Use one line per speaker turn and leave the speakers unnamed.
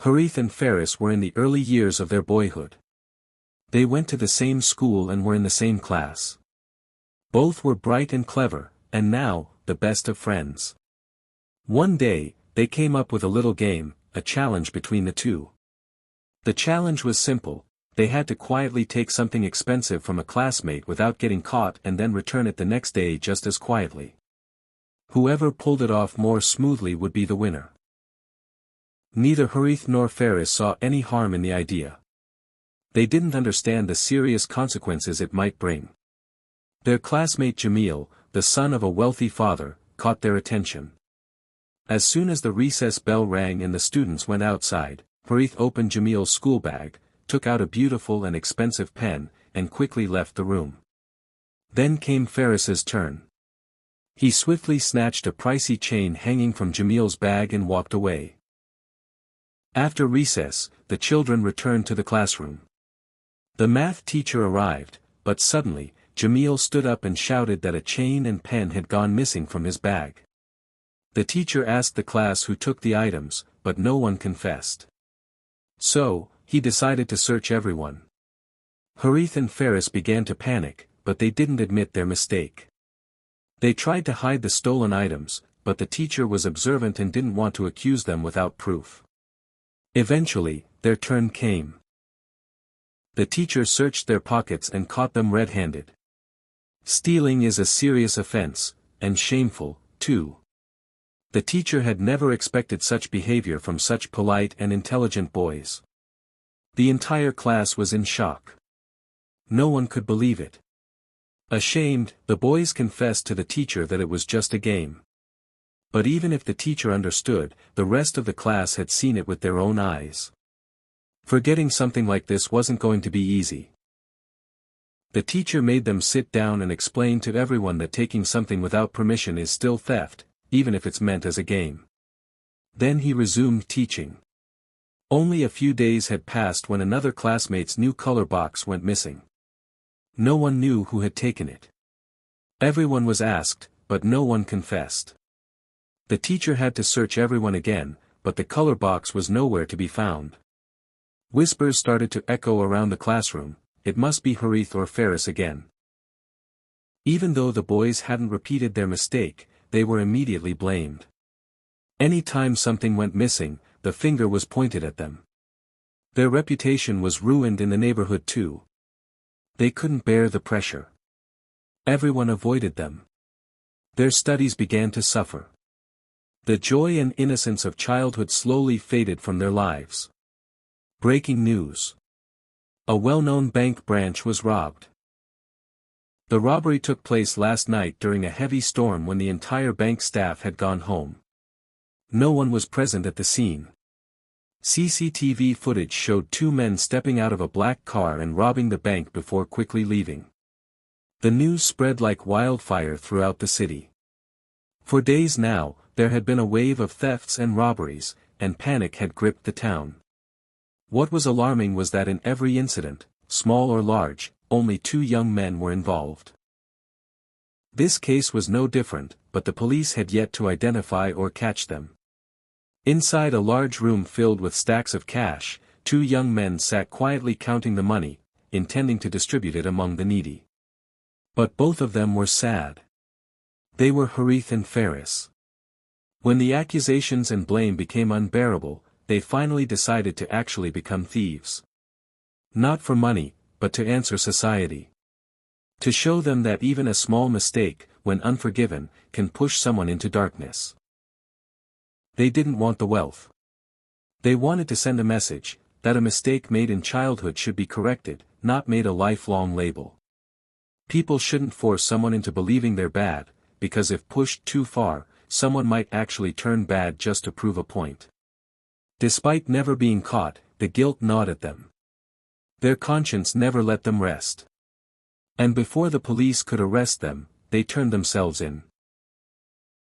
Harith and Ferris were in the early years of their boyhood. They went to the same school and were in the same class. Both were bright and clever, and now, the best of friends. One day, they came up with a little game, a challenge between the two. The challenge was simple: they had to quietly take something expensive from a classmate without getting caught and then return it the next day just as quietly. Whoever pulled it off more smoothly would be the winner. Neither Harith nor Ferris saw any harm in the idea. They didn't understand the serious consequences it might bring. Their classmate Jamil, the son of a wealthy father, caught their attention. As soon as the recess bell rang and the students went outside, Harith opened Jamil's school bag, took out a beautiful and expensive pen, and quickly left the room. Then came Ferris's turn. He swiftly snatched a pricey chain hanging from Jamil's bag and walked away. After recess, the children returned to the classroom. The math teacher arrived, but suddenly, Jamil stood up and shouted that a chain and pen had gone missing from his bag. The teacher asked the class who took the items, but no one confessed. So, he decided to search everyone. Harith and Ferris began to panic, but they didn't admit their mistake. They tried to hide the stolen items, but the teacher was observant and didn't want to accuse them without proof. Eventually, their turn came. The teacher searched their pockets and caught them red-handed. Stealing is a serious offense, and shameful, too. The teacher had never expected such behavior from such polite and intelligent boys. The entire class was in shock. No one could believe it. Ashamed, the boys confessed to the teacher that it was just a game. But even if the teacher understood, the rest of the class had seen it with their own eyes. Forgetting something like this wasn't going to be easy. The teacher made them sit down and explain to everyone that taking something without permission is still theft, even if it's meant as a game. Then he resumed teaching. Only a few days had passed when another classmate's new color box went missing. No one knew who had taken it. Everyone was asked, but no one confessed. The teacher had to search everyone again, but the color box was nowhere to be found. Whispers started to echo around the classroom: it must be Harith or Ferris again. Even though the boys hadn't repeated their mistake, they were immediately blamed. Any time something went missing, the finger was pointed at them. Their reputation was ruined in the neighborhood too. They couldn't bear the pressure. Everyone avoided them. Their studies began to suffer. The joy and innocence of childhood slowly faded from their lives. Breaking news. A well-known bank branch was robbed. The robbery took place last night during a heavy storm when the entire bank staff had gone home. No one was present at the scene. CCTV footage showed two men stepping out of a black car and robbing the bank before quickly leaving. The news spread like wildfire throughout the city. For days now, there had been a wave of thefts and robberies, and panic had gripped the town. What was alarming was that in every incident, small or large, only two young men were involved. This case was no different, but the police had yet to identify or catch them. Inside a large room filled with stacks of cash, two young men sat quietly counting the money, intending to distribute it among the needy. But both of them were sad. They were Harith and Ferris. When the accusations and blame became unbearable, they finally decided to actually become thieves. Not for money, but to answer society. To show them that even a small mistake, when unforgiven, can push someone into darkness. They didn't want the wealth. They wanted to send a message, that a mistake made in childhood should be corrected, not made a lifelong label. People shouldn't force someone into believing they're bad, because if pushed too far, someone might actually turn bad just to prove a point. Despite never being caught, the guilt gnawed at them. Their conscience never let them rest. And before the police could arrest them, they turned themselves in.